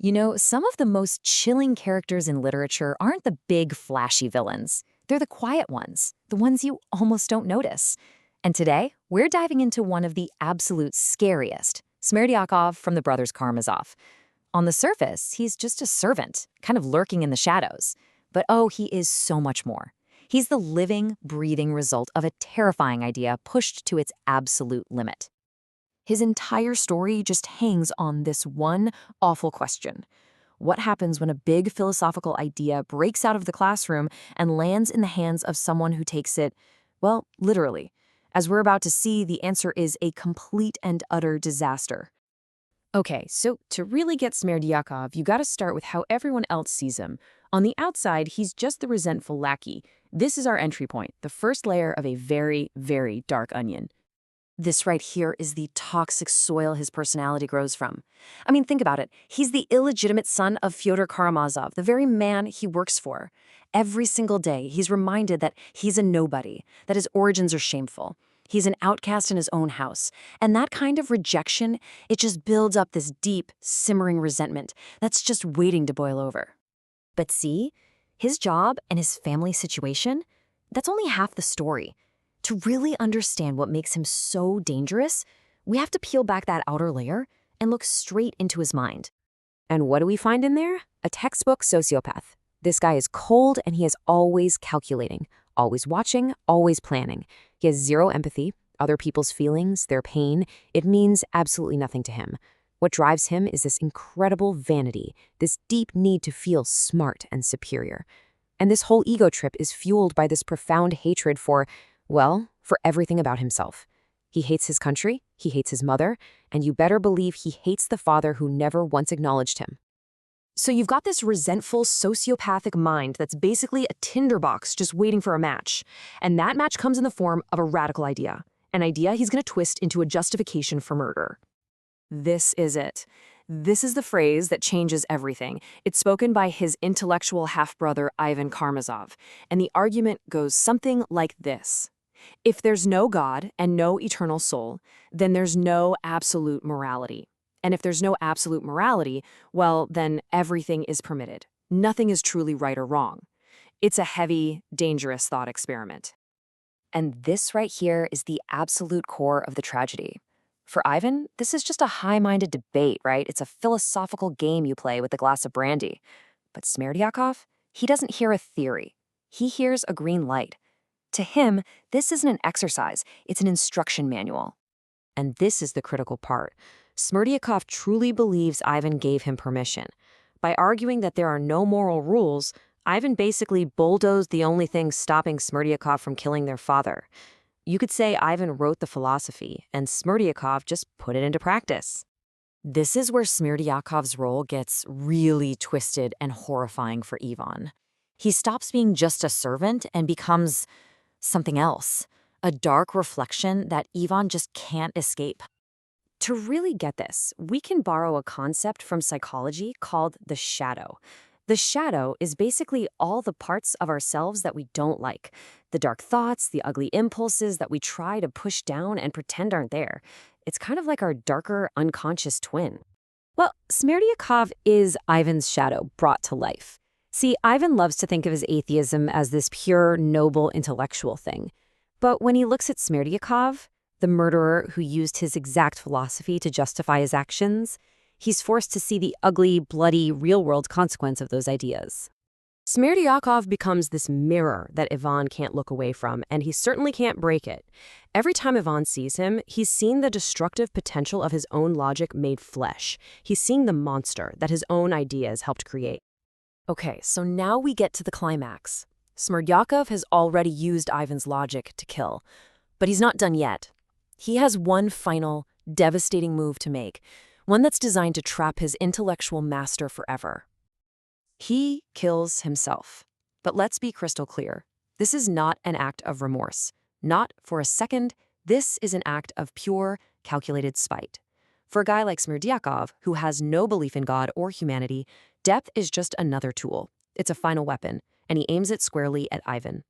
You know, some of the most chilling characters in literature aren't the big, flashy villains. They're the quiet ones, the ones you almost don't notice. And today, we're diving into one of the absolute scariest, Smerdyakov from the brothers Karamazov. On the surface, he's just a servant, kind of lurking in the shadows. But oh, he is so much more. He's the living, breathing result of a terrifying idea pushed to its absolute limit. His entire story just hangs on this one awful question. What happens when a big philosophical idea breaks out of the classroom and lands in the hands of someone who takes it, well, literally? As we're about to see, the answer is a complete and utter disaster. Okay, so to really get Smerdyakov, you gotta start with how everyone else sees him. On the outside, he's just the resentful lackey. This is our entry point, the first layer of a very, very dark onion. This right here is the toxic soil his personality grows from. I mean, think about it. He's the illegitimate son of Fyodor Karamazov, the very man he works for. Every single day, he's reminded that he's a nobody, that his origins are shameful. He's an outcast in his own house. And that kind of rejection, it just builds up this deep, simmering resentment that's just waiting to boil over. But see, his job and his family situation, that's only half the story. To really understand what makes him so dangerous, we have to peel back that outer layer and look straight into his mind. And what do we find in there? A textbook sociopath. This guy is cold and he is always calculating, always watching, always planning. He has zero empathy, other people's feelings, their pain. It means absolutely nothing to him. What drives him is this incredible vanity, this deep need to feel smart and superior. And this whole ego trip is fueled by this profound hatred for, well, for everything about himself. He hates his country, he hates his mother, and you better believe he hates the father who never once acknowledged him. So you've got this resentful, sociopathic mind that's basically a tinderbox just waiting for a match. And that match comes in the form of a radical idea, an idea he's going to twist into a justification for murder. This is it. This is the phrase that changes everything. It's spoken by his intellectual half-brother, Ivan Karamazov, and the argument goes something like this. If there's no God and no eternal soul, then there's no absolute morality. And if there's no absolute morality, well, then everything is permitted. Nothing is truly right or wrong. It's a heavy, dangerous thought experiment. And this right here is the absolute core of the tragedy. For Ivan, this is just a high-minded debate, right? It's a philosophical game you play with a glass of brandy. But Smerdyakov, he doesn't hear a theory. He hears a green light. To him, this isn't an exercise, it's an instruction manual. And this is the critical part. Smerdyakov truly believes Ivan gave him permission. By arguing that there are no moral rules, Ivan basically bulldozed the only thing stopping Smerdyakov from killing their father. You could say Ivan wrote the philosophy, and Smerdyakov just put it into practice. This is where Smerdyakov's role gets really twisted and horrifying for Ivan. He stops being just a servant and becomes something else, a dark reflection that Ivan just can't escape. To really get this, we can borrow a concept from psychology called the shadow. The shadow is basically all the parts of ourselves that we don't like. The dark thoughts, the ugly impulses that we try to push down and pretend aren't there. It's kind of like our darker, unconscious twin. Well, Smerdyakov is Ivan's shadow brought to life. See, Ivan loves to think of his atheism as this pure, noble, intellectual thing. But when he looks at Smerdyakov, the murderer who used his exact philosophy to justify his actions, he's forced to see the ugly, bloody, real-world consequence of those ideas. Smerdyakov becomes this mirror that Ivan can't look away from, and he certainly can't break it. Every time Ivan sees him, he's seen the destructive potential of his own logic made flesh. He's seeing the monster that his own ideas helped create. Okay, so now we get to the climax. Smerdyakov has already used Ivan's logic to kill, but he's not done yet. He has one final, devastating move to make, one that's designed to trap his intellectual master forever. He kills himself. But let's be crystal clear. This is not an act of remorse. Not for a second. This is an act of pure, calculated spite. For a guy like Smerdyakov, who has no belief in God or humanity, death is just another tool. It's a final weapon, and he aims it squarely at Ivan.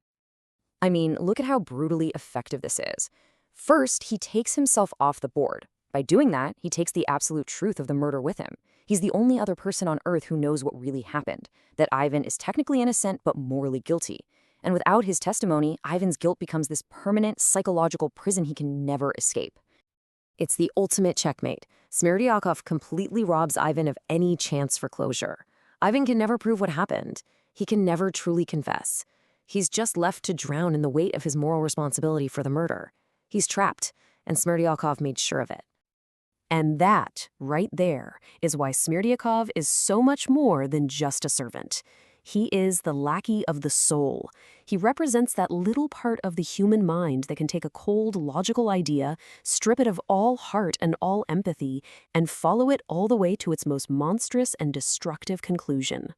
I mean, look at how brutally effective this is. First, he takes himself off the board. By doing that, he takes the absolute truth of the murder with him. He's the only other person on Earth who knows what really happened, that Ivan is technically innocent but morally guilty. And without his testimony, Ivan's guilt becomes this permanent psychological prison he can never escape. It's the ultimate checkmate. Smerdyakov completely robs Ivan of any chance for closure. Ivan can never prove what happened. He can never truly confess. He's just left to drown in the weight of his moral responsibility for the murder. He's trapped, and Smerdyakov made sure of it. And that, right there, is why Smerdyakov is so much more than just a servant. He is the lackey of the soul. He represents that little part of the human mind that can take a cold, logical idea, strip it of all heart and all empathy, and follow it all the way to its most monstrous and destructive conclusion.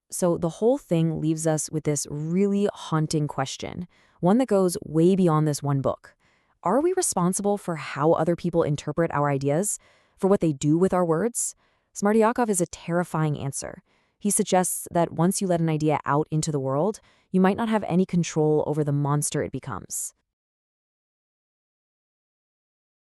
So the whole thing leaves us with this really haunting question, one that goes way beyond this one book. Are we responsible for how other people interpret our ideas, for what they do with our words? Smerdyakov is a terrifying answer. He suggests that once you let an idea out into the world, you might not have any control over the monster it becomes.